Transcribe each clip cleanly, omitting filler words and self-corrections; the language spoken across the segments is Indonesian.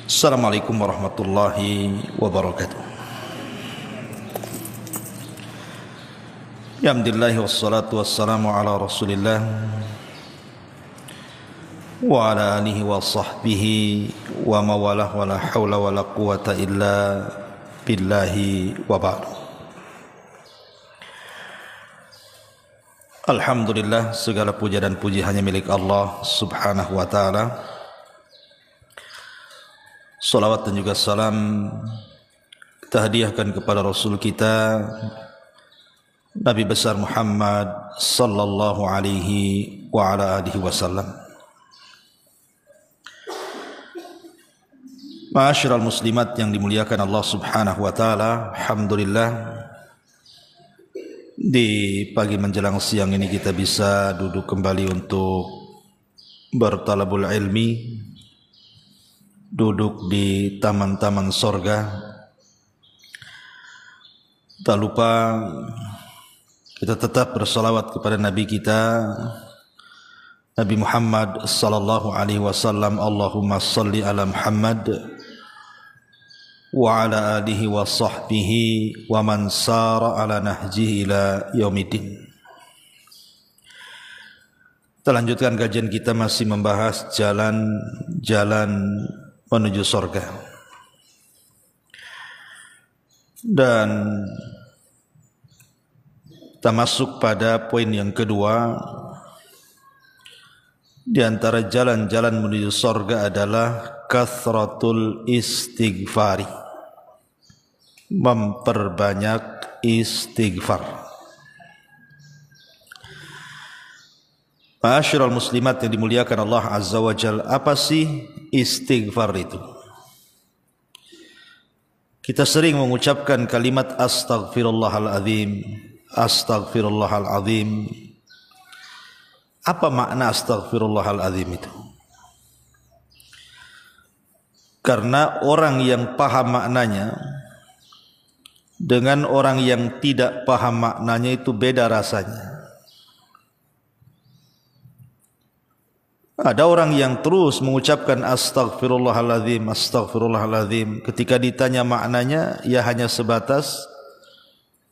Assalamualaikum warahmatullahi wabarakatuh. Alhamdulillah wassalatu wassalamu ala Rasulillah wa ala alihi wa sahbihi wa mawalah wa la hawla wa la quwata illa billahi wa ba'du. Alhamdulillah, segala puja dan puji hanya milik Allah subhanahu wa ta'ala. Salawat dan juga salam kita hadiahkan kepada Rasul kita Nabi besar Muhammad sallallahu alaihi wa ala alihi wasallam. Ma'asyiral muslimat yang dimuliakan Allah subhanahu wa ta'ala, alhamdulillah di pagi menjelang siang ini kita bisa duduk kembali untuk bertalabul ilmi, duduk di taman-taman sorga. Tak lupa kita tetap bersalawat kepada Nabi kita Nabi Muhammad sallallahu alaihi wasallam. Allahumma salli ala Muhammad wa ala alihi wa sahbihi wa man sara ala nahjihi ila yaumiddin. Kita lanjutkan kajian kita, masih membahas jalan-jalan menuju surga. Dan kita masuk pada poin yang kedua. Di antara jalan-jalan menuju surga adalah kathratul istighfari, memperbanyak istighfar. Ma'asyiral muslimat yang dimuliakan Allah azza wa jalla, apa sih istighfar itu? Kita sering mengucapkan kalimat astaghfirullahal azim, astaghfirullahal azim. Apa makna astaghfirullahal azim itu? Karena orang yang paham maknanya dengan orang yang tidak paham maknanya itu beda rasanya. Ada orang yang terus mengucapkan astaghfirullahaladzim, astaghfirullahaladzim. Ketika ditanya maknanya, ia hanya sebatas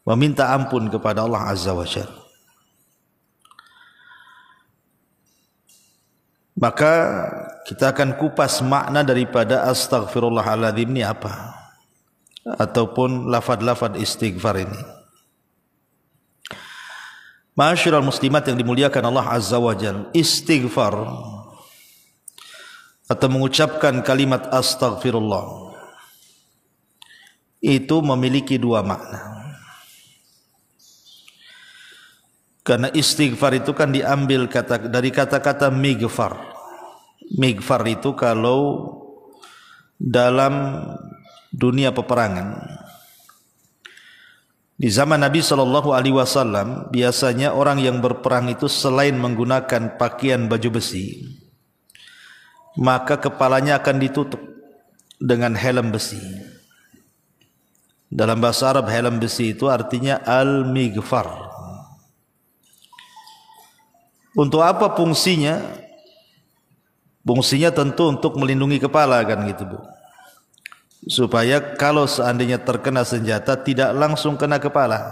meminta ampun kepada Allah azza wa jalla. Maka kita akan kupas makna daripada astaghfirullahaladzim ini apa, ataupun lafad-lafad istighfar ini. Ma'asyiral muslimat yang dimuliakan Allah azza wa jalla, istighfar atau mengucapkan kalimat astaghfirullah itu memiliki dua makna. Karena istighfar itu kan diambil dari kata-kata mighfar. Mighfar itu kalau dalam dunia peperangan, di zaman Nabi sallallahu alaihi wasallam, biasanya orang yang berperang itu selain menggunakan pakaian baju besi, maka kepalanya akan ditutup dengan helm besi. Dalam bahasa Arab, helm besi itu artinya al-mighfar. Untuk apa fungsinya? Fungsinya tentu untuk melindungi kepala, kan gitu, Bu. Supaya kalau seandainya terkena senjata tidak langsung kena kepala,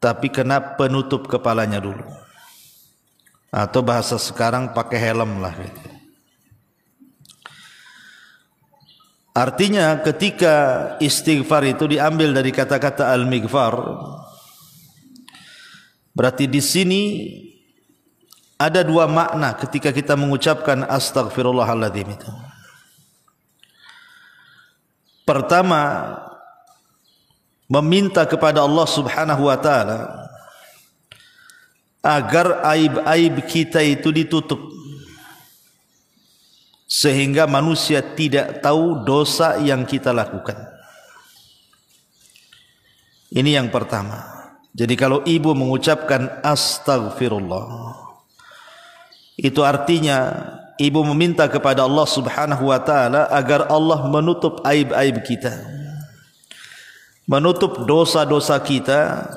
tapi kena penutup kepalanya dulu. Atau bahasa sekarang pakai helm lah gitu. Artinya ketika istighfar itu diambil dari kata-kata al-mighfar, berarti di sini ada dua makna ketika kita mengucapkan astaghfirullahaladzim itu. Pertama, meminta kepada Allah subhanahu wa ta'ala agar aib-aib kita itu ditutup, sehingga manusia tidak tahu dosa yang kita lakukan. Ini yang pertama. Jadi kalau ibu mengucapkan astaghfirullah, itu artinya ibu meminta kepada Allah subhanahu wa ta'ala agar Allah menutup aib-aib kita, menutup dosa-dosa kita.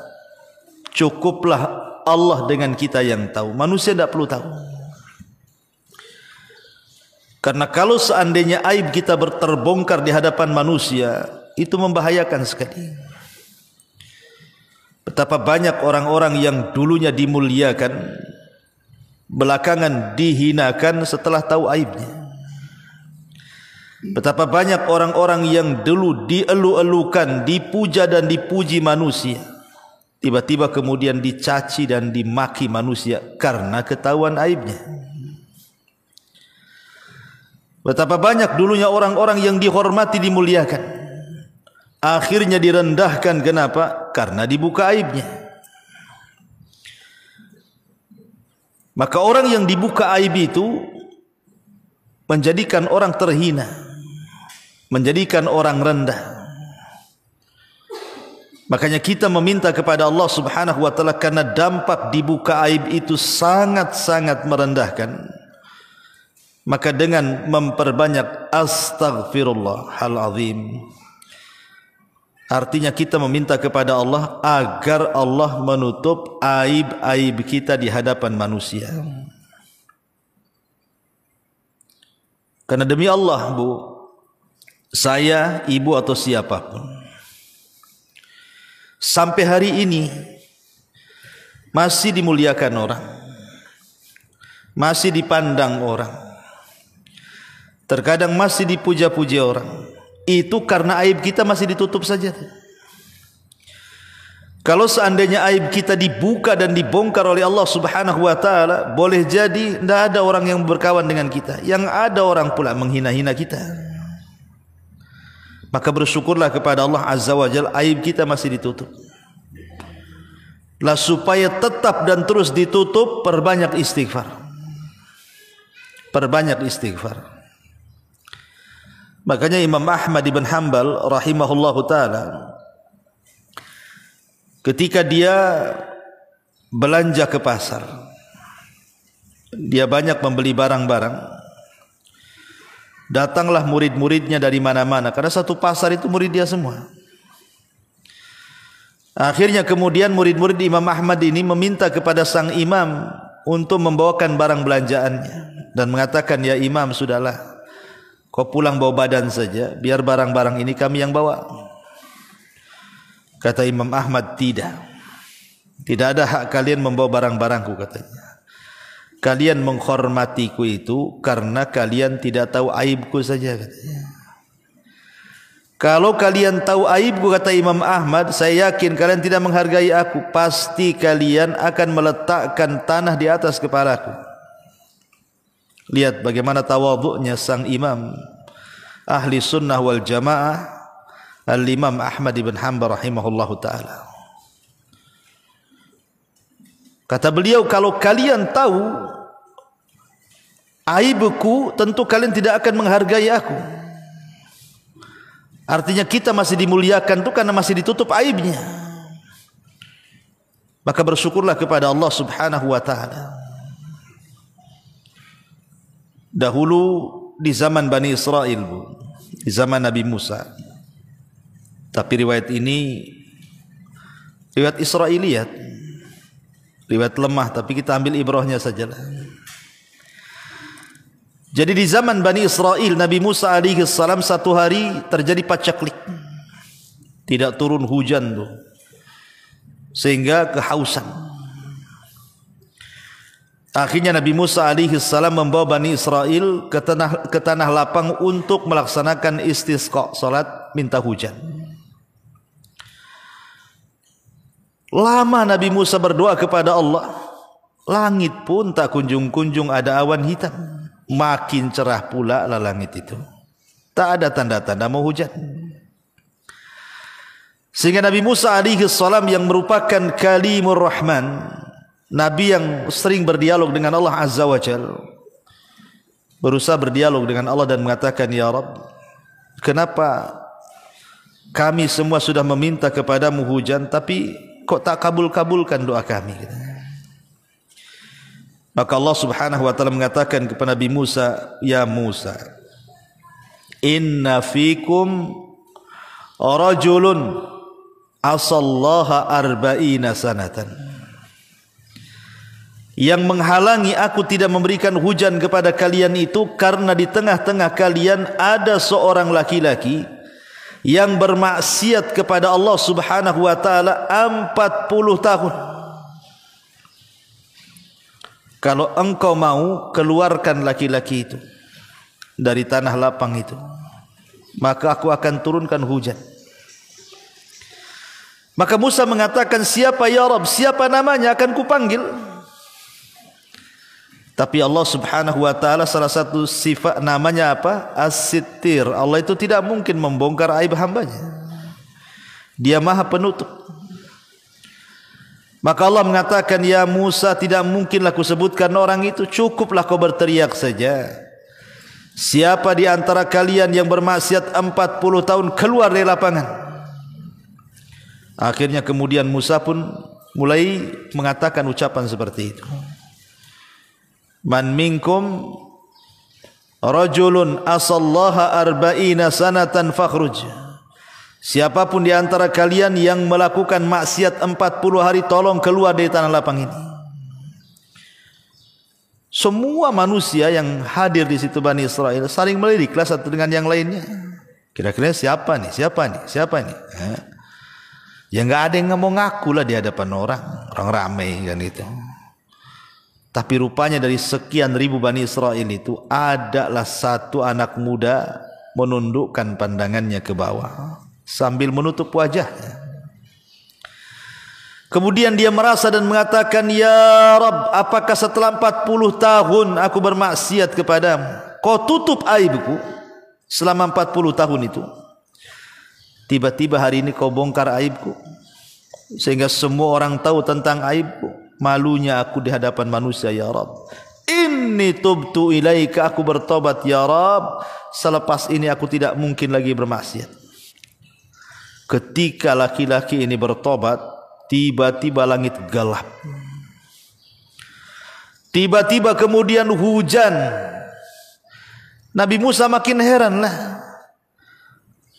Cukuplah Allah dengan kita yang tahu, manusia tidak perlu tahu. Karena kalau seandainya aib kita terbongkar di hadapan manusia, itu membahayakan sekali. Betapa banyak orang-orang yang dulunya dimuliakan, belakangan dihinakan setelah tahu aibnya. Betapa banyak orang-orang yang dulu dielu-elukan, dipuja dan dipuji manusia, tiba-tiba kemudian dicaci dan dimaki manusia karena ketahuan aibnya. Betapa banyak dulunya orang-orang yang dihormati, dimuliakan, akhirnya direndahkan. Kenapa? Karena dibuka aibnya. Maka orang yang dibuka aib itu menjadikan orang terhina, menjadikan orang rendah. Makanya kita meminta kepada Allah Subhanahu wa taala, karena dampak dibuka aib itu sangat-sangat merendahkan. Maka dengan memperbanyak astaghfirullahal azim, artinya kita meminta kepada Allah agar Allah menutup aib-aib kita di hadapan manusia. Karena demi Allah, Bu, saya, ibu atau siapapun, sampai hari ini masih dimuliakan orang, masih dipandang orang, terkadang masih dipuja-puji orang. Itu karena aib kita masih ditutup saja. Kalau seandainya aib kita dibuka dan dibongkar oleh Allah Subhanahu wa taala, boleh jadi tidak ada orang yang berkawan dengan kita, yang ada orang pula menghina-hina kita. Maka bersyukurlah kepada Allah Azza wa Jalla, aib kita masih ditutup. Lah supaya tetap dan terus ditutup, perbanyak istighfar. Perbanyak istighfar. Makanya Imam Ahmad ibn Hanbal rahimahullahu ta'ala, ketika dia belanja ke pasar, dia banyak membeli barang-barang, datanglah murid-muridnya dari mana-mana, karena satu pasar itu murid dia semua. Akhirnya kemudian murid-murid Imam Ahmad ini meminta kepada sang imam untuk membawakan barang belanjaannya, dan mengatakan, ya imam, sudahlah, kau pulang bawa badan saja, biar barang-barang ini kami yang bawa. Kata Imam Ahmad, tidak ada hak kalian membawa barang-barangku, katanya. Kalian menghormatiku itu karena kalian tidak tahu aibku saja, katanya. Kalau kalian tahu aibku, kata Imam Ahmad, saya yakin kalian tidak menghargai aku. Pasti kalian akan meletakkan tanah di atas kepalaku. Lihat bagaimana tawadhu'nya sang imam ahli sunnah wal jamaah, Al-Imam Ahmad ibn Hanbal rahimahullahu ta'ala. Kata beliau, kalau kalian tahu aibku, tentu kalian tidak akan menghargai aku. Artinya kita masih dimuliakan itu karena masih ditutup aibnya. Maka bersyukurlah kepada Allah Subhanahu wa ta'ala. Dahulu di zaman Bani Israel, Bu, di zaman Nabi Musa. Tapi riwayat ini riwayat Israiliyat, riwayat lemah, tapi kita ambil ibrahnya sajalah. Jadi di zaman Bani Israel, Nabi Musa alaihi salam, satu hari terjadi pacaklik, tidak turun hujan tuh, sehingga kehausan. Akhirnya Nabi Musa alaihi salam membawa Bani Israel ke tanah lapang untuk melaksanakan istisqa, salat minta hujan. Lama Nabi Musa berdoa kepada Allah, langit pun tak kunjung-kunjung ada awan hitam. Makin cerah pula lah langit itu, tak ada tanda-tanda mau hujan. Sehingga Nabi Musa alaihi salam yang merupakan kalimur Rahman, Nabi yang sering berdialog dengan Allah Azza wa Jalla, berusaha berdialog dengan Allah dan mengatakan, ya Rabb, kenapa kami semua sudah meminta kepadamu hujan, tapi kok tak kabul-kabulkan doa kami? Maka Allah Subhanahu wa ta'ala mengatakan kepada Nabi Musa, ya Musa, inna fikum rajulun asallaha arba'ina sanatan. yang menghalangi aku tidak memberikan hujan kepada kalian itu karena di tengah-tengah kalian ada seorang laki-laki yang bermaksiat kepada Allah Subhanahu wa taala 40 tahun. Kalau engkau mau keluarkan laki-laki itu dari tanah lapang itu, maka aku akan turunkan hujan. Maka Musa mengatakan, siapa ya Rabb, siapa namanya, akan kupanggil. Tapi Allah Subhanahu wa taala salah satu sifat namanya apa? As-Sittir. Allah itu tidak mungkin membongkar aib hambanya. Dia Maha Penutup. Maka Allah mengatakan, ya Musa, tidak mungkinlah kusebutkan orang itu, cukuplah kau berteriak saja. Siapa di antara kalian yang bermaksiat 40 tahun keluar dari lapangan. Akhirnya kemudian Musa pun mulai mengatakan ucapan seperti itu. Man minkum rajulun asallaha arba'ina sanatan fakhruj. Siapapun di antara kalian yang melakukan maksiat 40 hari, tolong keluar dari tanah lapang ini. Semua manusia yang hadir di situ Bani Israel saling meliriklah satu dengan yang lainnya. Kira-kira siapa nih? Siapa nih? Siapa nih? Ya nggak ada yang mau ngaku lah di hadapan orang ramai kan itu. Tapi rupanya dari sekian ribu Bani Israel itu adalah satu anak muda menundukkan pandangannya ke bawah sambil menutup wajahnya. Kemudian dia merasa dan mengatakan, ya Rabb, apakah setelah 40 tahun aku bermaksiat kepadamu, kau tutup aibku selama 40 tahun itu? Tiba-tiba hari ini kau bongkar aibku sehingga semua orang tahu tentang aibku. Malunya aku di hadapan manusia ya Rabb. Inni tubtu ilaika, aku bertobat ya Rabb. Selepas ini aku tidak mungkin lagi bermaksiat. Ketika laki-laki ini bertobat, tiba-tiba langit gelap. Tiba-tiba kemudian hujan. Nabi Musa makin heran lah.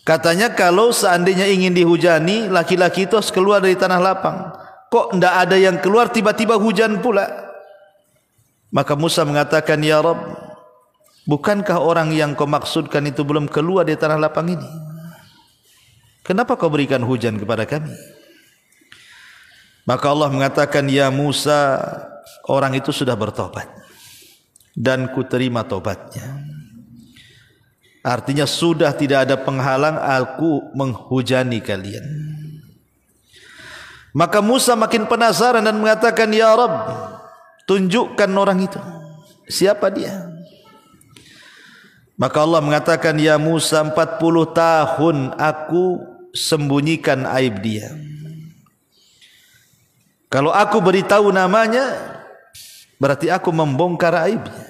Katanya kalau seandainya ingin dihujani, laki-laki itu harus keluar dari tanah lapang. Kok tidak ada yang keluar, tiba-tiba hujan pula. Maka Musa mengatakan, ya Rabb, bukankah orang yang kau maksudkan itu belum keluar dari tanah lapang ini? Kenapa kau berikan hujan kepada kami? Maka Allah mengatakan, ya Musa, orang itu sudah bertobat dan ku terima tobatnya. Artinya sudah tidak ada penghalang aku menghujani kalian. Maka Musa makin penasaran dan mengatakan, ya Rabb, tunjukkan orang itu. Siapa dia? Maka Allah mengatakan, ya Musa, 40 tahun aku sembunyikan aib dia. Kalau aku beritahu namanya, berarti aku membongkar aibnya.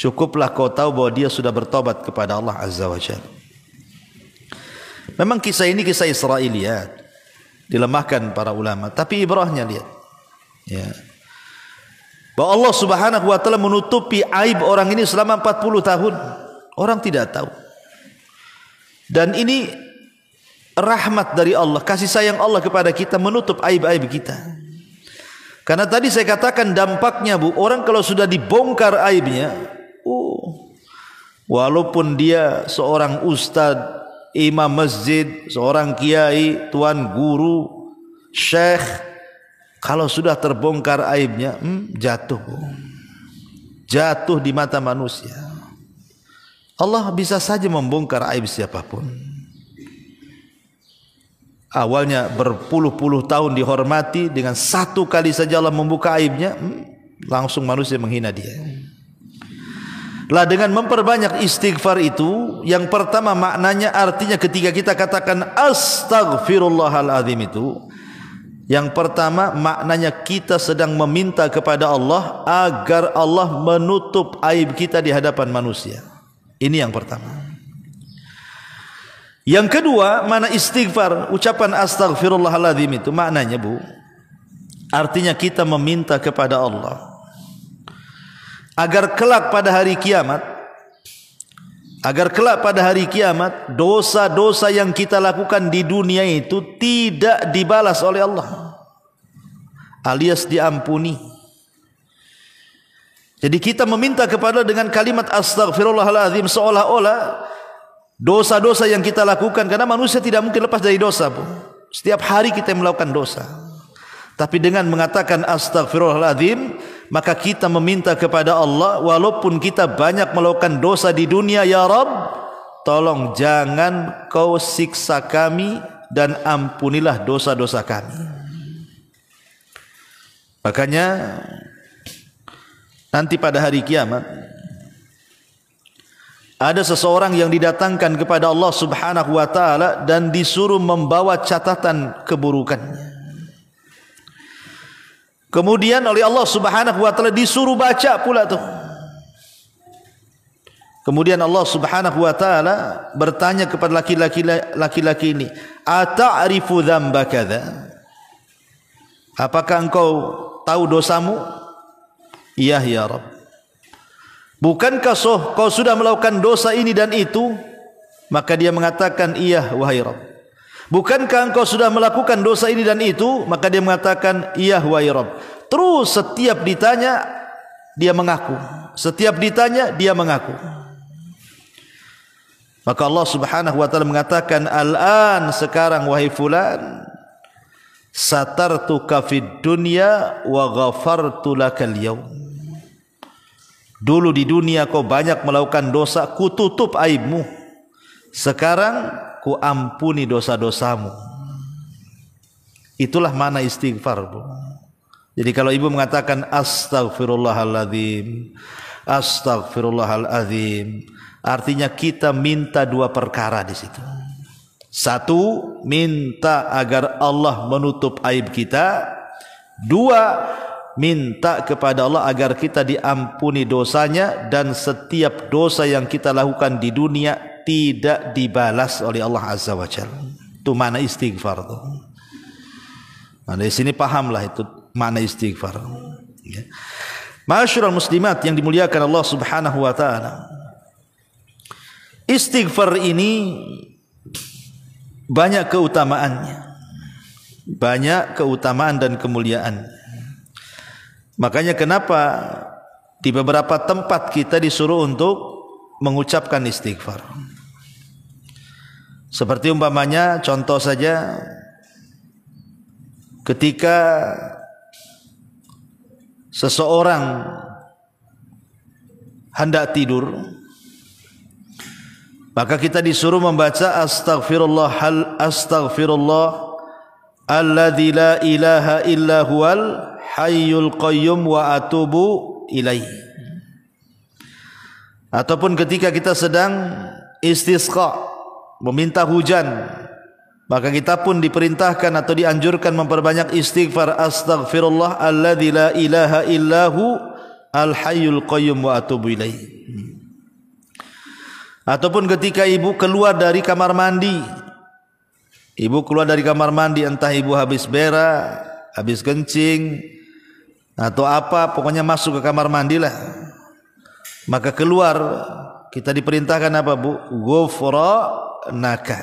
Cukuplah kau tahu bahwa dia sudah bertobat kepada Allah Azza wa Jalla. Memang kisah ini kisah Israiliyat, dilemahkan para ulama, tapi ibrahnya lihat. Ya. Bahwa Allah Subhanahu wa taala menutupi aib orang ini selama 40 tahun. Orang tidak tahu. Dan ini rahmat dari Allah, kasih sayang Allah kepada kita, menutup aib-aib kita. Karena tadi saya katakan dampaknya, Bu, orang kalau sudah dibongkar aibnya, walaupun dia seorang ustadz, imam masjid, seorang kiai, tuan guru, syekh, kalau sudah terbongkar aibnya, jatuh di mata manusia. Allah bisa saja membongkar aib siapapun. Awalnya berpuluh-puluh tahun dihormati, dengan satu kali saja Allah membuka aibnya, langsung manusia menghina dia. Lah dengan memperbanyak istighfar itu, yang pertama maknanya artinya ketika kita katakan astaghfirullahaladzim itu, yang pertama maknanya kita sedang meminta kepada Allah agar Allah menutup aib kita di hadapan manusia. Ini yang pertama. Yang kedua, mana istighfar, ucapan astaghfirullahaladzim itu maknanya, Bu, artinya kita meminta kepada Allah agar kelak pada hari kiamat, dosa-dosa yang kita lakukan di dunia itu tidak dibalas oleh Allah, alias diampuni. Jadi kita meminta kepada dengan kalimat astaghfirullahaladzim seolah-olah dosa-dosa yang kita lakukan, karena manusia tidak mungkin lepas dari dosa, Bu. Setiap hari kita melakukan dosa. Tapi dengan mengatakan astaghfirullahaladzim, maka kita meminta kepada Allah, walaupun kita banyak melakukan dosa di dunia, ya Rabb, tolong jangan kau siksa kami dan ampunilah dosa-dosa kami. Makanya nanti pada hari kiamat ada seseorang yang didatangkan kepada Allah Subhanahu wa taala dan disuruh membawa catatan keburukannya. Kemudian oleh Allah Subhanahu wa taala disuruh baca pula tuh. Kemudian Allah Subhanahu wa taala bertanya kepada laki-laki ini, "Ata'rifu dzamba kadza?" Apakah engkau tahu dosamu? Iya ya Rabb. Bukankah kau sudah melakukan dosa ini dan itu? Maka dia mengatakan, iya wahai Rabb. Bukankah engkau sudah melakukan dosa ini dan itu? Maka dia mengatakan, iya wahai Rabb. Terus setiap ditanya dia mengaku. Setiap ditanya dia mengaku. Maka Allah Subhanahu wa taala mengatakan, al-an, sekarang wahai fulan, satartuka fid dunya wa ghafartu lakal yaum. Dulu di dunia kau banyak melakukan dosa, ku tutup aibmu. Sekarang ku ampuni dosa-dosamu. Itulah makna istighfar, Bu. Jadi kalau ibu mengatakan astaghfirullahaladzim, astaghfirullahaladzim, artinya kita minta dua perkara di situ. Satu, minta agar Allah menutup aib kita. Dua, minta kepada Allah agar kita diampuni dosanya dan setiap dosa yang kita lakukan di dunia tidak dibalas oleh Allah Azza wa Jalla. Itu makna istighfar tuh. Nah, dari sini pahamlah itu makna istighfar. Ya. Ma'asyiral muslimat yang dimuliakan Allah Subhanahu wa taala. Istighfar ini banyak keutamaannya. Banyak keutamaan dan kemuliaan. Makanya kenapa di beberapa tempat kita disuruh untuk mengucapkan istighfar. Seperti umpamanya, contoh saja, ketika seseorang hendak tidur, maka kita disuruh membaca astaghfirullah alladzi la ilaha illa huwal hayyul qayyum wa atubu ilaih. Ataupun ketika kita sedang istisqa, meminta hujan, maka kita pun diperintahkan atau dianjurkan memperbanyak istighfar, astaghfirullah alladzi la ilaha illahu al hayyul qayyum wa atubu ilaih. Ataupun ketika ibu keluar dari kamar mandi, entah ibu habis berak, habis kencing, atau apa, pokoknya masuk ke kamar mandi lah. Maka keluar, kita diperintahkan apa, Bu? Ghufranaka.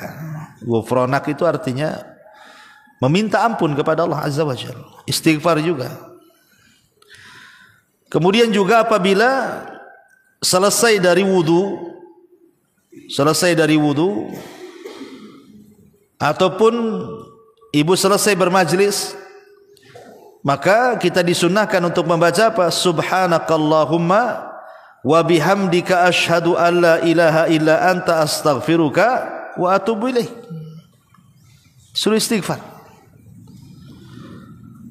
Ghufranak itu artinya meminta ampun kepada Allah Azza wa Jalla. Istighfar juga. Kemudian juga apabila selesai dari wudu ataupun ibu selesai bermajlis, maka kita disunnahkan untuk membaca apa? Subhanakallahumma wa bihamdika asyhadu an la ilaha illa anta astaghfiruka wa atubu ilaih. Suruh istighfar.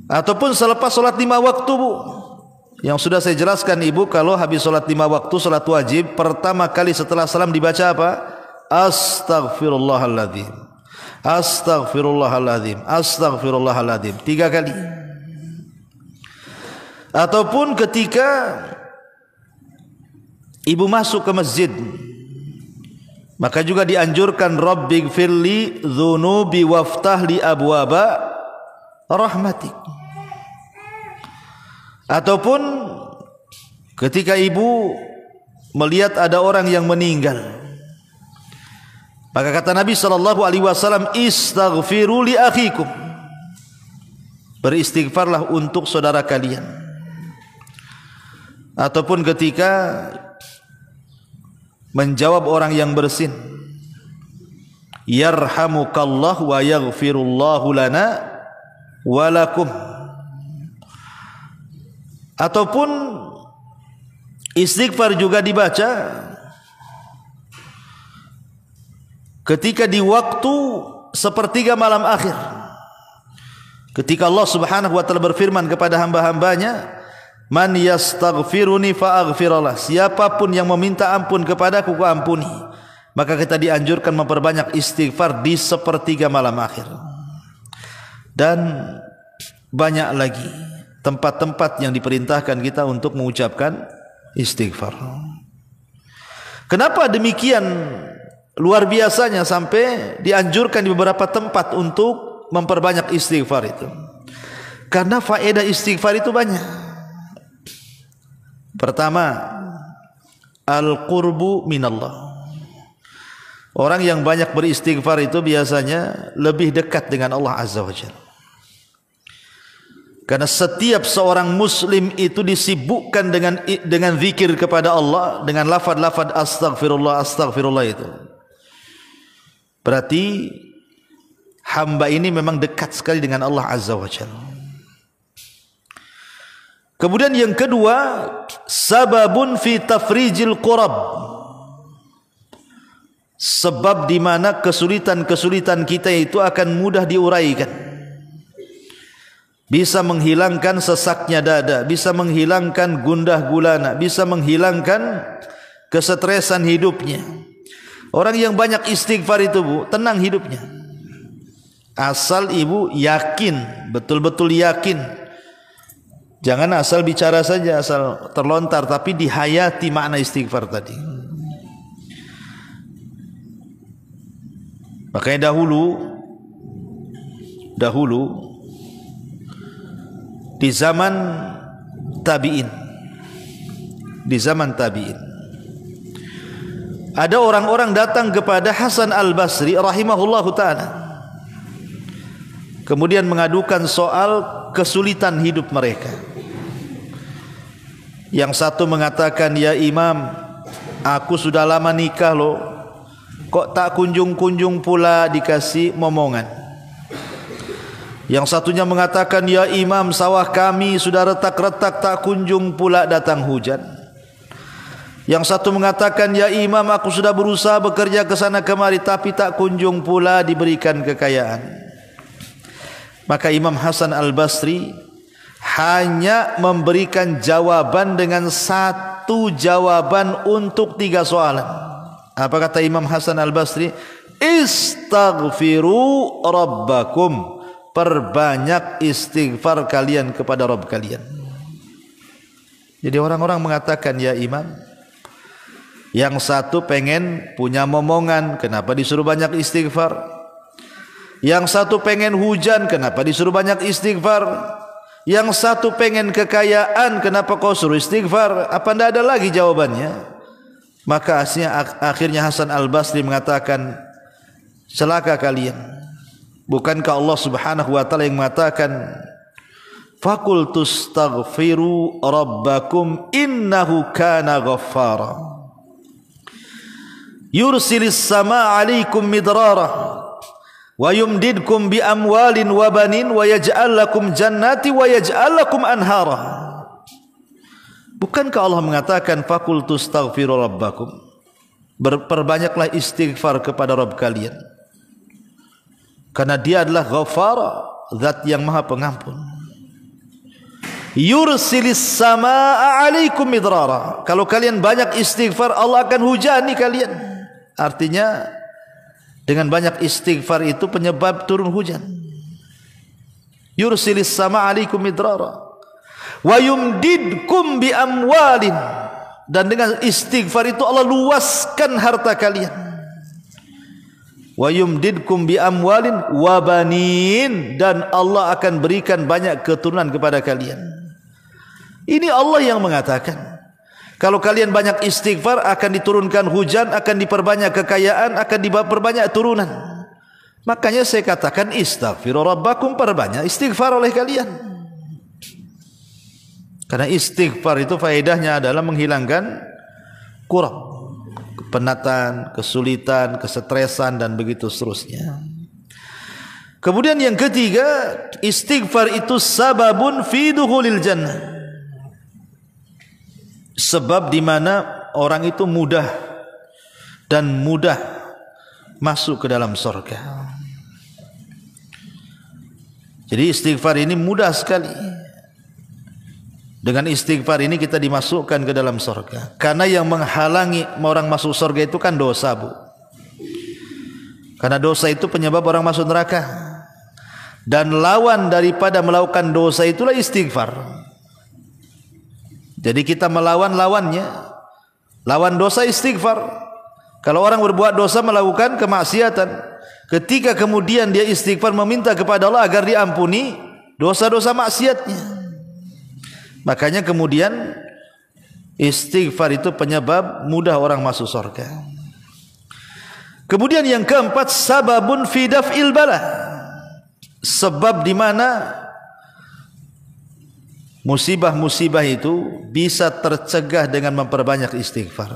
Ataupun selepas salat 5 waktu, Bu. Yang sudah saya jelaskan ibu, kalau habis salat 5 waktu, salat wajib, pertama kali setelah salam dibaca apa? Astaghfirullahaladzim, astaghfirullahaladzim, astaghfirullahaladzim 3 kali. Ataupun ketika ibu masuk ke masjid, maka juga dianjurkan rabbighfirli dzunubi waftahli abwaba rahmatik. Ataupun ketika ibu melihat ada orang yang meninggal, maka kata Nabi SAW, istaghfiru li akhikum, beristighfarlah untuk saudara kalian. ataupun ketika menjawab orang yang bersin, yarhamukallah wa yaghfirullahu lana wa lakum, ataupun istighfar juga dibaca ketika di waktu sepertiga malam akhir, ketika Allah Subhanahu wa taala berfirman kepada hamba-hambanya, man yastaghfiruni fa'aghfirullah, siapapun yang meminta ampun kepadaku ku ampuni. Maka kita dianjurkan memperbanyak istighfar di sepertiga malam akhir. Dan banyak lagi tempat-tempat yang diperintahkan kita untuk mengucapkan istighfar. Kenapa demikian luar biasanya sampai dianjurkan di beberapa tempat untuk memperbanyak istighfar itu? Karena faedah istighfar itu banyak. Pertama, al-qurbu minallah. Orang yang banyak beristighfar itu biasanya lebih dekat dengan Allah Azza wa Jalla. Karena setiap seorang muslim itu disibukkan dengan zikir kepada Allah, dengan lafaz-lafaz astaghfirullah, astaghfirullah itu. Berarti hamba ini memang dekat sekali dengan Allah Azza wa Jalla. Kemudian yang kedua, sababun fi tafrijil qurab. Sebab di mana kesulitan-kesulitan kita itu akan mudah diuraikan. Bisa menghilangkan sesaknya dada, bisa menghilangkan gundah gulana, bisa menghilangkan kesetresan hidupnya. Orang yang banyak istighfar itu, Bu, tenang hidupnya. Asal ibu yakin, betul-betul yakin. Jangan asal bicara saja, asal terlontar, tapi dihayati makna istighfar tadi. Makanya dahulu di zaman tabi'in, ada orang-orang datang kepada Hasan Al-Basri rahimahullahu ta'ala, kemudian mengadukan soal kesulitan hidup mereka. Yang satu mengatakan, ya Imam, aku sudah lama nikah loh, kok tak kunjung-kunjung pula dikasih momongan. Yang satunya mengatakan, ya Imam, sawah kami sudah retak-retak, tak kunjung pula datang hujan. Yang satu mengatakan, ya Imam, aku sudah berusaha bekerja ke sana kemari, tapi tak kunjung pula diberikan kekayaan. Maka Imam Hasan Al-Basri hanya memberikan jawaban dengan satu jawaban untuk 3 soalan. Apa kata Imam Hasan Al-Basri? Istaghfiru rabbakum, perbanyak istighfar kalian kepada Rabb kalian. Jadi orang-orang mengatakan, ya Imam, yang satu pengen punya momongan, kenapa disuruh banyak istighfar? Yang satu pengen hujan, kenapa disuruh banyak istighfar? Yang satu pengen kekayaan, kenapa kau suruh istighfar? Apa tidak ada lagi jawabannya? Maka akhirnya Hasan Al-Basri mengatakan, celaka kalian. Bukankah Allah Subhanahu wa taala yang mengatakan, faqultu astaghfiru rabbakum innahu kana ghaffara yursilis samaa 'alaikum midrara wa yumdidkum bi amwalin wa banin wa yaj'al lakum jannati wa yaj'al lakum anhara. Bukankah Allah mengatakan faqultu astaghfiru rabbakum, berbanyaklah istighfar kepada Rabb kalian, karena Dia adalah Ghaffara, zat yang maha pengampun. Yursilis samaa 'alaikum midrara, kalau kalian banyak istighfar Allah akan hujani kalian. Artinya dengan banyak istighfar itu penyebab turun hujan. Yursilis samaa 'alaikum midrara wa yumdidkum bi amwalin, dan dengan istighfar itu Allah luaskan harta kalian. Wa yumdidkum bi amwalin wa banin, dan Allah akan berikan banyak keturunan kepada kalian. Ini Allah yang mengatakan, kalau kalian banyak istighfar akan diturunkan hujan, akan diperbanyak kekayaan, akan diperbanyak turunan. Makanya saya katakan istaghfiru rabbakum, perbanyak istighfar oleh kalian. Karena istighfar itu faedahnya adalah menghilangkan kurab, kepenatan, kesulitan, kesetresan dan begitu seterusnya. Kemudian yang ketiga, istighfar itu sababun fi dukhulil jannah. Sebab di mana orang itu mudah masuk ke dalam surga. Jadi istighfar ini mudah sekali. Dengan istighfar ini kita dimasukkan ke dalam surga. Karena yang menghalangi orang masuk surga itu kan dosa, Bu. Karena dosa itu penyebab orang masuk neraka. Dan lawan daripada melakukan dosa itulah istighfar. Jadi kita melawan lawannya. Lawan dosa istighfar. Kalau orang berbuat dosa melakukan kemaksiatan, ketika kemudian dia istighfar meminta kepada Allah agar diampuni dosa-dosa maksiatnya, makanya kemudian istighfar itu penyebab mudah orang masuk surga. Kemudian yang keempat, sababun fi daf'il bala. Sebab di mana musibah-musibah itu bisa tercegah dengan memperbanyak istighfar.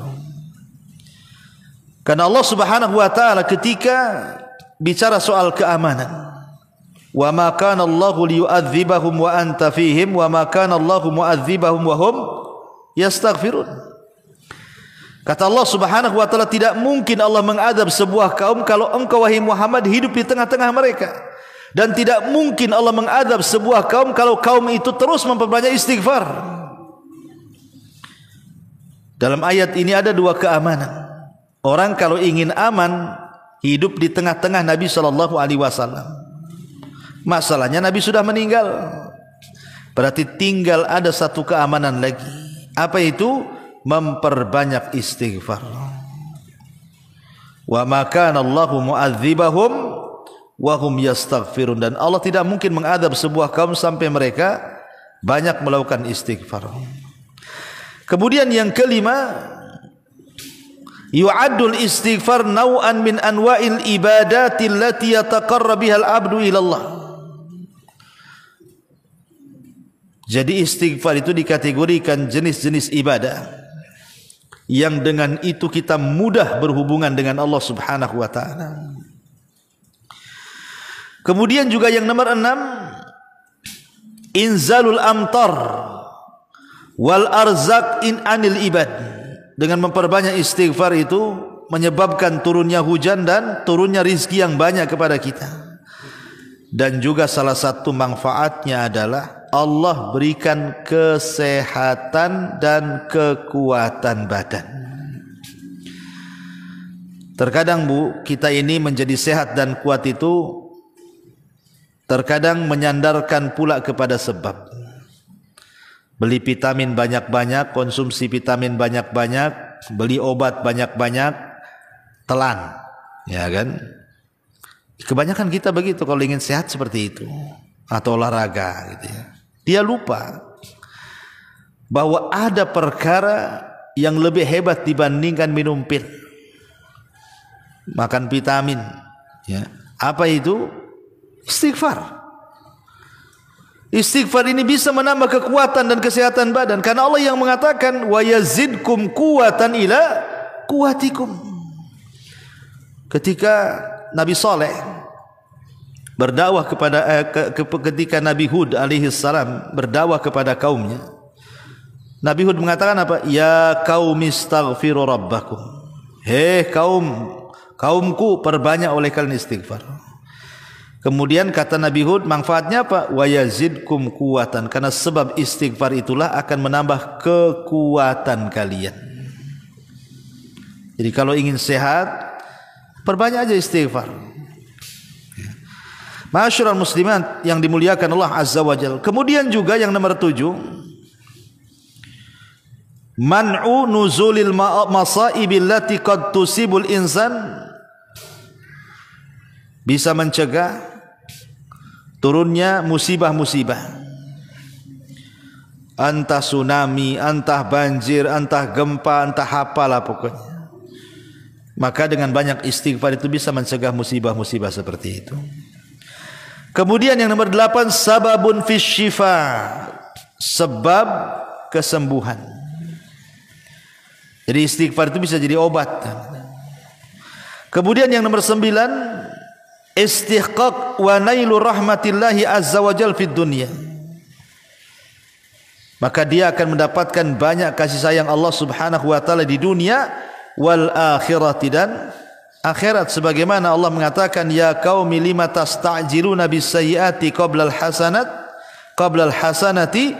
Karena Allah Subhanahu wa taala ketika bicara soal keamanan, wa ma kana Allahu liyu'adzibahum wa anta fihim wa ma kana Allahu mu'adzibahum wa hum yastaghfirun. Kata Allah Subhanahu wa taala, tidak mungkin Allah mengadab sebuah kaum kalau engkau wahai Muhammad hidup di tengah-tengah mereka, dan tidak mungkin Allah mengadab sebuah kaum kalau kaum itu terus memperbanyak istighfar. Dalam ayat ini ada dua keamanan. Orang kalau ingin aman hidup di tengah-tengah Nabi sallallahu alaihi wasallam. Masalahnya Nabi sudah meninggal. Berarti tinggal ada satu keamanan lagi. Apa itu? Memperbanyak istighfar. Wa ma kana Allahu mu'adzibahum wa hum yastaghfirun. Dan Allah tidak mungkin mengadab sebuah kaum sampai mereka banyak melakukan istighfar. Kemudian yang kelima, yu'addul istighfar naw'an min anwa'il ibadati allati yataqarrabu bihal abdu ila Allah. Jadi istighfar itu dikategorikan jenis-jenis ibadah yang dengan itu kita mudah berhubungan dengan Allah Subhanahu wa taala. Kemudian juga yang nomor 6, inzalul amtar wal arzaq in anil ibad. Dengan memperbanyak istighfar itu menyebabkan turunnya hujan dan turunnya rizki yang banyak kepada kita. Dan juga salah satu manfaatnya adalah Allah berikan kesehatan dan kekuatan badan. Terkadang Bu, kita ini menjadi sehat dan kuat itu terkadang menyandarkan pula kepada sebab. Beli vitamin banyak-banyak, konsumsi vitamin banyak-banyak, beli obat banyak-banyak, telan, ya kan? Kebanyakan kita begitu kalau ingin sehat seperti itu, atau olahraga gitu ya. Dia lupa bahwa ada perkara yang lebih hebat dibandingkan minum pil, makan vitamin, ya. Apa itu? Istighfar. Istighfar ini bisa menambah kekuatan dan kesehatan badan, karena Allah yang mengatakan wa yazidkum quwatan ila quwatikum. Ketika Nabi Saleh berdakwah kepada ketika Nabi Hud alaihi salam berdakwah kepada kaumnya, Nabi Hud mengatakan apa? Ya qaumi istaghfiru rabbakum. Hei kaumku, perbanyak oleh kalian istighfar. Kemudian kata Nabi Hud, manfaatnya apa? Wa yazidkum quwatan, karena sebab istighfar itulah akan menambah kekuatan kalian. Jadi kalau ingin sehat, perbanyak aja istighfar. Ma'asyiral muslimat yang dimuliakan Allah Azza wa Jalla. Kemudian juga yang nomor 7, man'u nuzulil masaibil lati qad tusibul insan, bisa mencegah turunnya musibah-musibah, entah tsunami, entah banjir, entah gempa, entah apalah pokoknya. Maka dengan banyak istighfar itu bisa mencegah musibah-musibah seperti itu. Kemudian yang nomor 8, sababun fis syifa, sebab kesembuhan. Jadi istighfar itu bisa jadi obat. Kemudian yang nomor 9, istihqaq wa nailu rahmatillahi azza wa jalla fid dunya. Maka dia akan mendapatkan banyak kasih sayang Allah Subhanahu wa taala di dunia wal akhirati, dan akhirat, sebagaimana Allah mengatakan ya qaumi lima tasta'jiluna bis sayyiati qabla al hasanati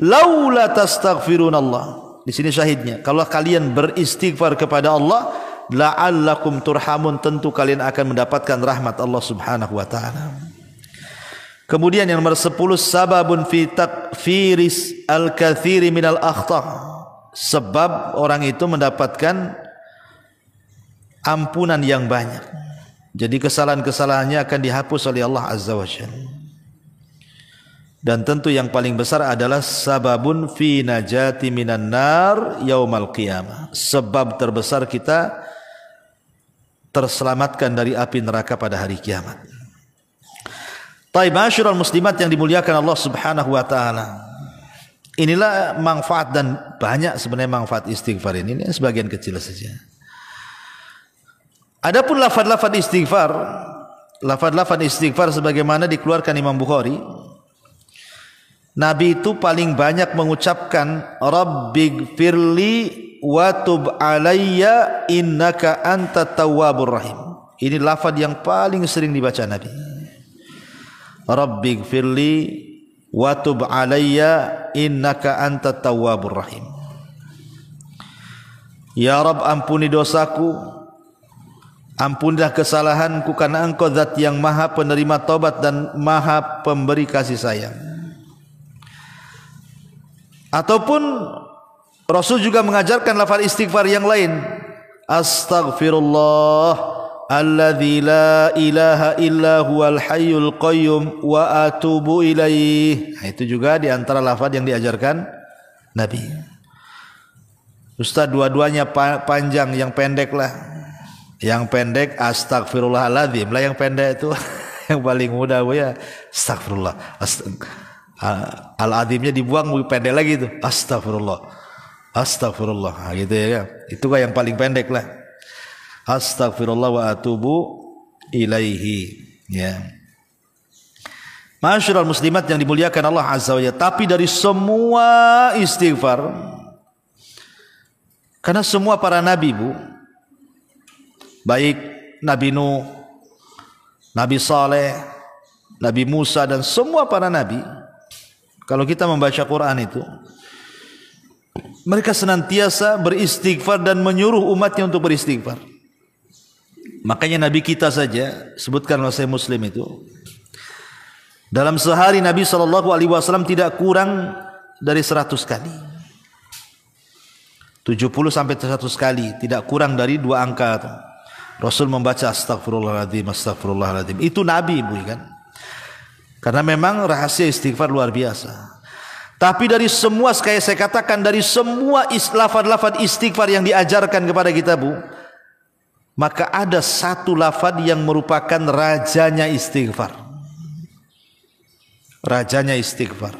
laula tastaghfirunallah. Di sini syahidnya, kalau kalian beristighfar kepada Allah la'allakum turhamun, tentu kalian akan mendapatkan rahmat Allah Subhanahu wa taala. Kemudian yang nomor 10, sababun fi takfiris al-katsiri minal akhta'. Sebab orang itu mendapatkan ampunan yang banyak. Jadi kesalahan-kesalahannya akan dihapus oleh Allah Azza wa Jalla. Dan tentu yang paling besar adalah sababun fi najati minan nar yaumal qiyamah. Sebab terbesar kita terselamatkan dari api neraka pada hari kiamat. Taib, ma'asyiral muslimat yang dimuliakan Allah Subhanahu wa taala. Inilah manfaat, dan banyak sebenarnya manfaat istighfar ini sebagian kecil saja. Adapun lafaz-lafaz istighfar sebagaimana dikeluarkan Imam Bukhari, Nabi itu paling banyak mengucapkan Rabbighfirli wa tub alayya innaka antat tawwabur rahim. Ini lafaz yang paling sering dibaca Nabi. Rabbighfirli wa tub alayya innaka antat tawwabur rahim. Ya Rabb, ampuni dosaku, ampunilah kesalahanku, karena Engkau zat yang maha penerima taubat dan maha pemberi kasih sayang. Ataupun Rasul juga mengajarkan lafaz istighfar yang lain, astaghfirullah alladzi la ilaha illa huwal hayyul qayyum wa atubu ilaih. Nah, itu juga di antara lafaz yang diajarkan Nabi. Ustaz, dua-duanya panjang, yang pendek lah. Yang pendek astagfirullahaladzim lah, yang pendek itu yang paling mudah ya. Astagfirullah. Al-azimnya dibuang, lebih pendek lagi itu. Astagfirullah. Astagfirullah. Nah, gitu ya. Itu yang paling pendek lah. Astaghfirullah wa atubu ilaihi. Ya. Ma'asyiral muslimat yang dimuliakan Allah Azza wa Jalla, tapi dari semua istighfar, karena semua para nabi, Bu, baik Nabi Nuh, Nabi Saleh, Nabi Musa, dan semua para nabi, kalau kita membaca Quran itu, mereka senantiasa beristighfar dan menyuruh umatnya untuk beristighfar. Makanya Nabi kita saja, sebutkan oleh Sahih Muslim itu, dalam sehari Nabi SAW tidak kurang dari 100 kali, 70 sampai 100 kali, tidak kurang dari 2 angka. Rasul membaca astagfirullahaladzim, astagfirullahaladzim. Itu Nabi, Bu, kan? Karena memang rahasia istighfar luar biasa. Tapi dari semua, kayak saya katakan, dari semua lafaz-lafaz istighfar yang diajarkan kepada kita, Bu, maka ada satu lafaz yang merupakan rajanya istighfar. Rajanya istighfar.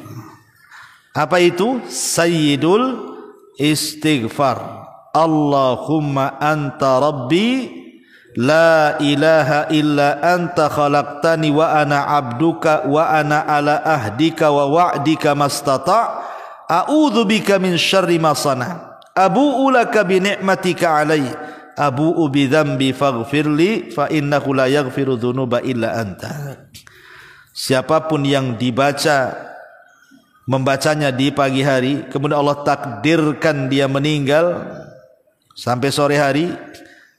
Apa itu? Sayyidul istighfar. Allahumma anta rabbi la ilaha illa anta khalaqtani wa ana abduka wa ana ala ahdika wa wa'dika mastata' a'udzu bika min syarri ma sana' abu'u laka bi ni'matika alayya abu'u bi dzambi faghfirli fa innahu la yaghfiru dzunuba illa anta. Siapapun yang membacanya di pagi hari, kemudian Allah takdirkan dia meninggal sampai sore hari,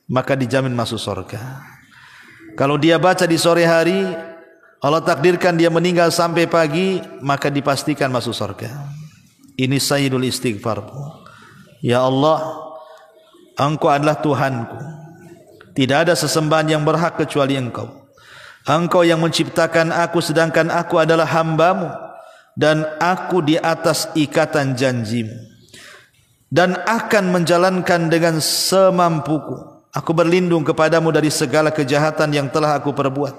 maka dijamin masuk surga. Kalau dia baca di sore hari, Allah takdirkan dia meninggal sampai pagi, maka dipastikan masuk surga. Ini sayyidul istighfar. Ya Allah, Engkau adalah Tuhanku, tidak ada sesembahan yang berhak kecuali Engkau. Engkau yang menciptakan aku, sedangkan aku adalah hamba-Mu, dan aku di atas ikatan janji-Mu, dan akan menjalankan dengan semampuku. Aku berlindung kepadamu dari segala kejahatan yang telah aku perbuat.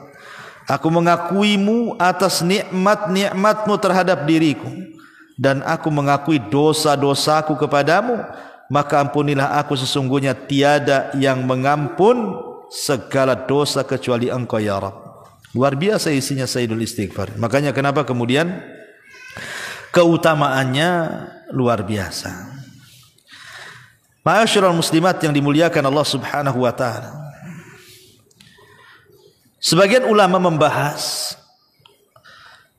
Aku mengakuimu atas nikmat-nikmatmu terhadap diriku, dan aku mengakui dosa-dosaku kepadamu, maka ampunilah aku, sesungguhnya tiada yang mengampun segala dosa kecuali Engkau ya Rabb. Luar biasa isinya Sayyidul Istighfar. Makanya kenapa kemudian keutamaannya luar biasa. Ma'asyiral muslimat yang dimuliakan Allah Subhanahu wa taala. Sebagian ulama membahas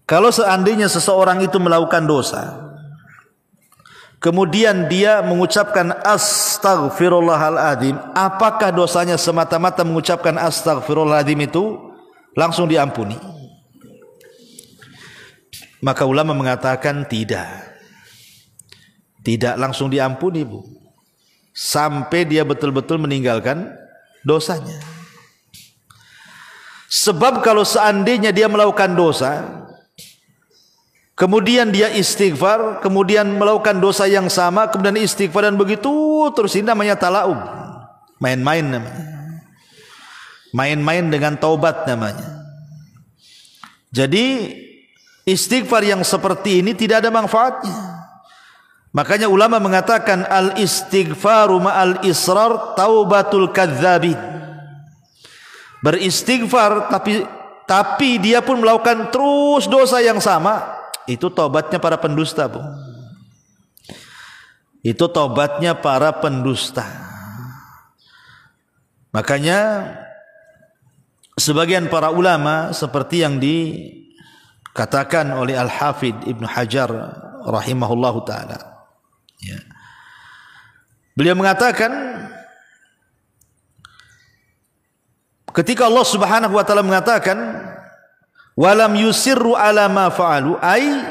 kalau seandainya seseorang itu melakukan dosa, kemudian dia mengucapkan astaghfirullahaladzim, apakah dosanya semata-mata mengucapkan astaghfirullahaladzim itu langsung diampuni? Maka ulama mengatakan tidak langsung diampuni, Bu, sampai dia betul-betul meninggalkan dosanya. Sebab kalau seandainya dia melakukan dosa, kemudian dia istighfar, kemudian melakukan dosa yang sama, kemudian istighfar, dan begitu terus, ini namanya talaub, main-main namanya, main-main dengan taubat namanya. Jadi istighfar yang seperti ini tidak ada manfaatnya. Makanya ulama mengatakan al istighfaru ma'al israr taubatul kadzdzabin. Beristighfar tapi dia pun melakukan terus dosa yang sama, itu tobatnya para pendusta, Bu. Itu tobatnya para pendusta. Makanya sebagian para ulama seperti yang dikatakan oleh Al-Hafidh Ibnu Hajar rahimahullahu taala, ya, beliau mengatakan ketika Allah Subhanahu wa taala mengatakan walam yusirru ala ma fa'alu, ay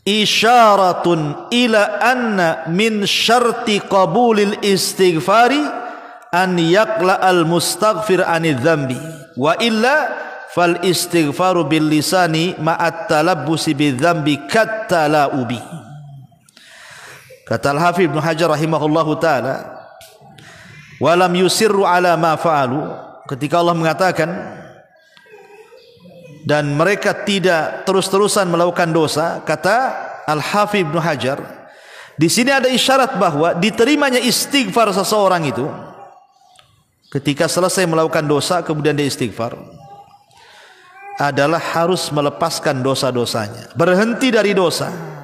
isyaratun ila anna min syarti qabulil istighfari an yaqla al mustaghfir anidz dzambi wa illa fal istighfaru bil lisani ma'at talabbusi bidzambi kattalaubi. Kata Al-Hafidz Ibnu Hajar rahimahullahu taala, walam yusirru ala ma fa'alu, ketika Allah mengatakan dan mereka tidak terus-terusan melakukan dosa, kata Al-Hafidz Ibnu Hajar, di sini ada isyarat bahwa diterimanya istighfar seseorang itu ketika selesai melakukan dosa kemudian dia istighfar adalah harus melepaskan dosa-dosanya, berhenti dari dosa.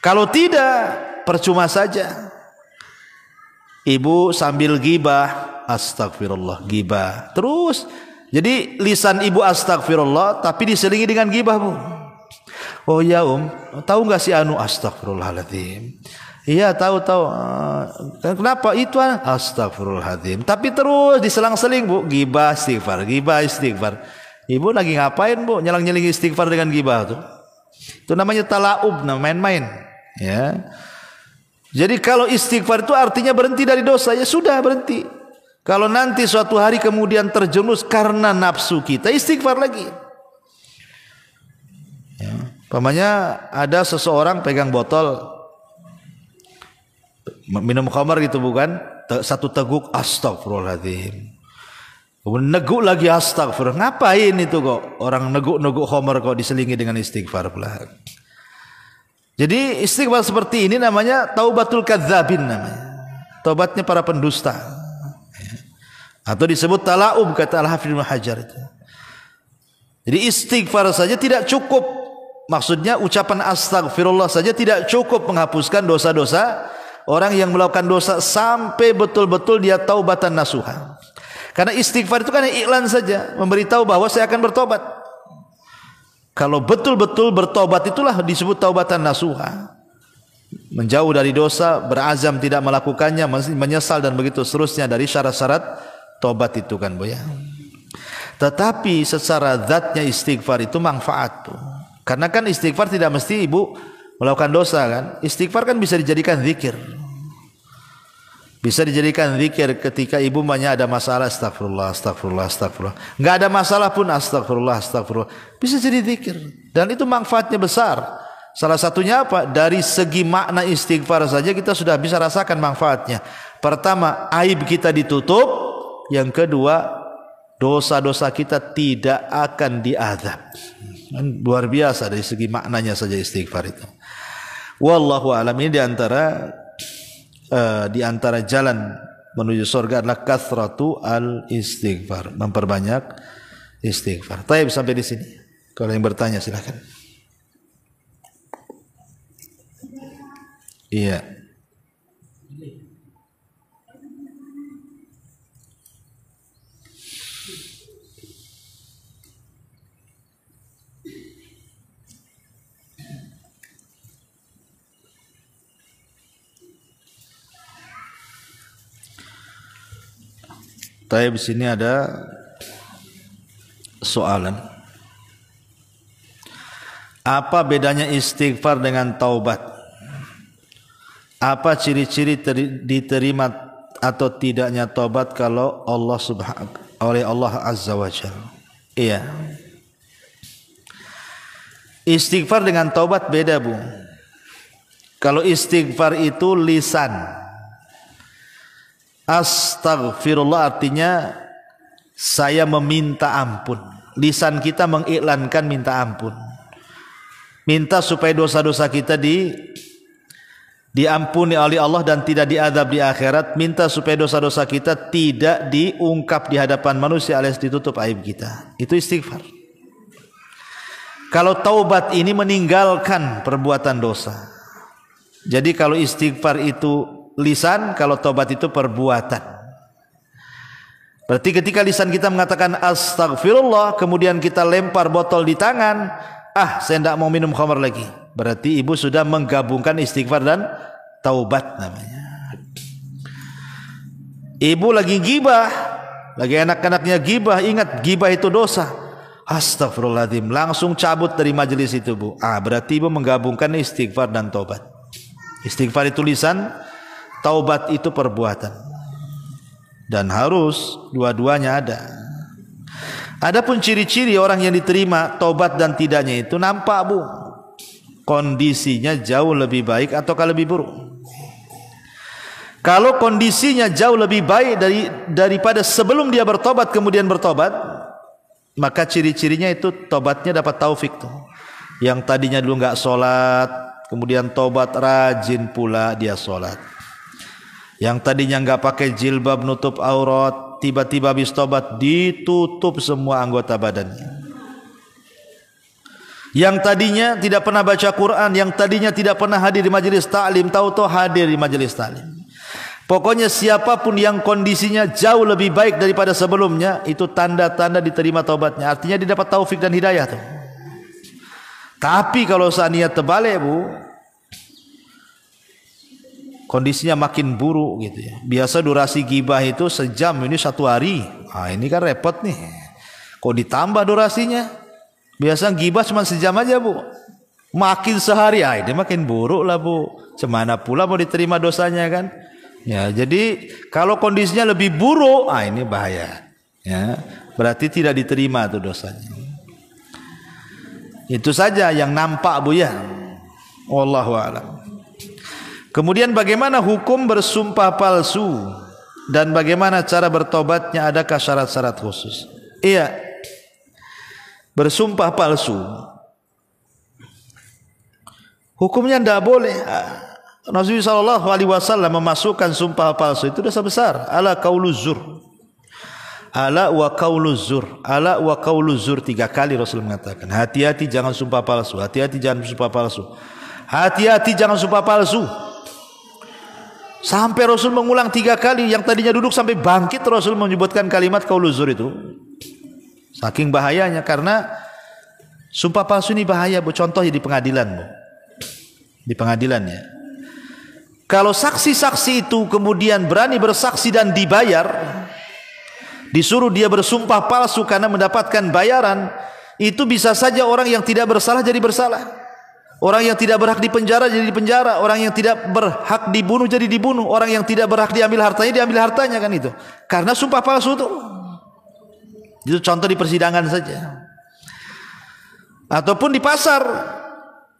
Kalau tidak, percuma saja. Ibu sambil gibah, astagfirullah, gibah terus. Jadi lisan ibu astagfirullah tapi diselingi dengan gibah, Bu. Oh ya tahu nggak si anu, astagfirullahaladzim. Iya tahu. Kenapa itu? Astagfirullahaladzim. Tapi terus diselang-seling, Bu, gibah istighfar, gibah istighfar. Ibu lagi ngapain, Bu? Nyelang-nyeling istighfar dengan gibah tuh. Itu namanya talaub, main-main. Ya. Jadi kalau istighfar itu artinya berhenti dari dosa, ya sudah berhenti. Kalau nanti suatu hari kemudian terjerumus karena nafsu kita, istighfar lagi. Ya. Pamannya ada seseorang pegang botol minum khamar gitu, bukan? Satu teguk, astagfirullahaladzim. Kemudian neguk lagi, astagfirullah. Ngapain itu kok? Orang neguk khamar kok diselingi dengan istighfar pula. Jadi istighfar seperti ini namanya taubatul kadzdzabin namanya. Taubatnya para pendusta. Atau disebut talaub, kata Al-Hafidz Ibnu Hajar itu. Jadi istighfar saja tidak cukup. Maksudnya ucapan astagfirullah saja tidak cukup menghapuskan dosa-dosa orang yang melakukan dosa sampai betul-betul dia taubatan nasuha. Karena istighfar itu kan iklan saja, memberitahu bahwa saya akan bertobat. Kalau betul-betul bertobat itulah disebut taubatan nasuha. Menjauh dari dosa, berazam tidak melakukannya, menyesal dan begitu seterusnya dari syarat-syarat tobat itu kan, Bu, ya. Tetapi secara zatnya istighfar itu manfaat, Bu. Karena kan istighfar tidak mesti ibu melakukan dosa kan. Istighfar kan bisa dijadikan zikir. Bisa dijadikan zikir ketika ibu banyak ada masalah, astagfirullah. Enggak ada masalah pun astagfirullah. Bisa jadi zikir. Dan itu manfaatnya besar. Salah satunya apa? Dari segi makna istighfar saja kita sudah bisa rasakan manfaatnya. Pertama, aib kita ditutup. Yang kedua, dosa-dosa kita tidak akan diazab. Luar biasa dari segi maknanya saja istighfar itu. Wallahu a'lam. Ini di antara jalan menuju surga adalah kathratu al istighfar, memperbanyak istighfar. Baik, sampai di sini. Kalau yang bertanya silakan. Iya. Tapi di sini ada soalan. Apa bedanya istighfar dengan taubat? Apa ciri-ciri diterima atau tidaknya taubat kalau oleh Allah Azza wa Jalla? Iya. Istighfar dengan taubat beda, Bu. Kalau istighfar itu lisan. Astaghfirullah artinya saya meminta ampun. Lisan kita mengiklankan minta ampun. Minta supaya dosa-dosa kita diampuni oleh Allah dan tidak diazab di akhirat. Minta supaya dosa-dosa kita tidak diungkap di hadapan manusia alias ditutup aib kita. Itu istighfar. Kalau taubat ini meninggalkan perbuatan dosa. Jadi kalau istighfar itu lisan, kalau taubat itu perbuatan. Berarti ketika lisan kita mengatakan astagfirullah, kemudian kita lempar botol di tangan, saya tidak mau minum khamar lagi. Berarti ibu sudah menggabungkan istighfar dan taubat namanya. Ibu lagi gibah, lagi enak-enaknya gibah, ingat gibah itu dosa. Astagfirullahaladzim, langsung cabut dari majelis itu, Bu. Berarti ibu menggabungkan istighfar dan taubat. Istighfar itu lisan, taubat itu perbuatan. Dan harus dua-duanya ada. Adapun ciri-ciri orang yang diterima taubat dan tidaknya itu nampak, Bu. Kondisinya jauh lebih baik ataukah lebih buruk? Kalau kondisinya jauh lebih baik daripada sebelum dia bertobat kemudian bertobat, maka ciri-cirinya itu tobatnya dapat taufik tuh. Yang tadinya dulu nggak sholat, kemudian tobat rajin pula dia sholat. Yang tadinya nggak pakai jilbab nutup aurat, tiba-tiba habis tobat ditutup semua anggota badannya. Yang tadinya tidak pernah baca Quran, yang tadinya tidak pernah hadir di majelis taklim, tahu-tahu hadir di majelis taklim. Pokoknya siapapun yang kondisinya jauh lebih baik daripada sebelumnya, itu tanda-tanda diterima taubatnya. Artinya dia dapat taufik dan hidayah tuh. Tapi kalau seandainya terbalik, Bu, kondisinya makin buruk gitu ya. Biasa durasi gibah itu sejam, ini 1 hari. Ini kan repot nih. Kok ditambah durasinya? Biasa gibah cuma sejam aja, Bu. Makin sehari, ini makin buruk lah, Bu. Cemana pula mau diterima dosanya kan? Ya, jadi kalau kondisinya lebih buruk, ini bahaya. Ya, berarti tidak diterima tuh dosanya. Itu saja yang nampak, Bu ya. Wallahu a'lam. Kemudian bagaimana hukum bersumpah palsu dan bagaimana cara bertobatnya, adakah syarat-syarat khusus? Iya. Bersumpah palsu hukumnya tidak boleh. Nabi SAW memasukkan sumpah palsu itu dosa besar. Ala qauluz zur, ala wa qauluz zur, ala wa qauluz zur. 3 kali Rasul mengatakan, hati-hati jangan sumpah palsu, hati-hati jangan sumpah palsu, hati-hati jangan sumpah palsu. Sampai Rasul mengulang 3 kali. Yang tadinya duduk sampai bangkit Rasul menyebutkan kalimat qauluz zur itu. Saking bahayanya, karena sumpah palsu ini bahaya, Bu. Contohnya di pengadilan, Bu. Di pengadilan ya. Kalau saksi-saksi itu kemudian berani bersaksi dan dibayar, disuruh dia bersumpah palsu karena mendapatkan bayaran, itu bisa saja orang yang tidak bersalah jadi bersalah. Orang yang tidak berhak dipenjara jadi dipenjara, orang yang tidak berhak dibunuh jadi dibunuh, orang yang tidak berhak diambil hartanya diambil hartanya, kan itu. Karena sumpah palsu itu. Itu contoh di persidangan saja. Ataupun di pasar,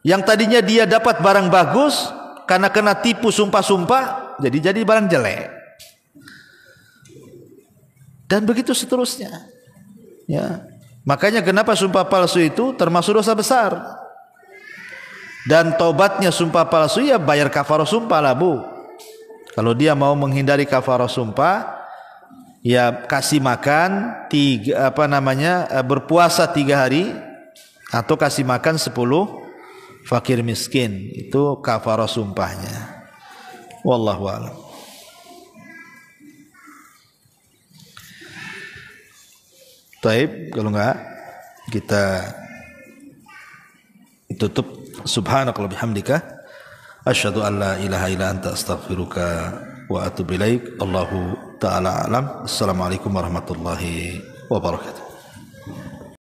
yang tadinya dia dapat barang bagus, karena kena tipu sumpah-sumpah, jadi barang jelek. Dan begitu seterusnya. Ya. Makanya kenapa sumpah palsu itu termasuk dosa besar. Dan tobatnya sumpah palsu ya bayar kafarah sumpah lah Bu. Kalau dia mau menghindari kafarah sumpah, ya kasih makan berpuasa 3 hari atau kasih makan 10 fakir miskin. Itu kafarah sumpahnya. Wallahu a'lam. Taib, kalau enggak kita tutup. Subhanakallahumma bihamdika asyhadu an la ilaha illa anta astaghfiruka wa atubu ilaik. Allahu ta'ala alam. Assalamualaikum warahmatullahi wabarakatuh.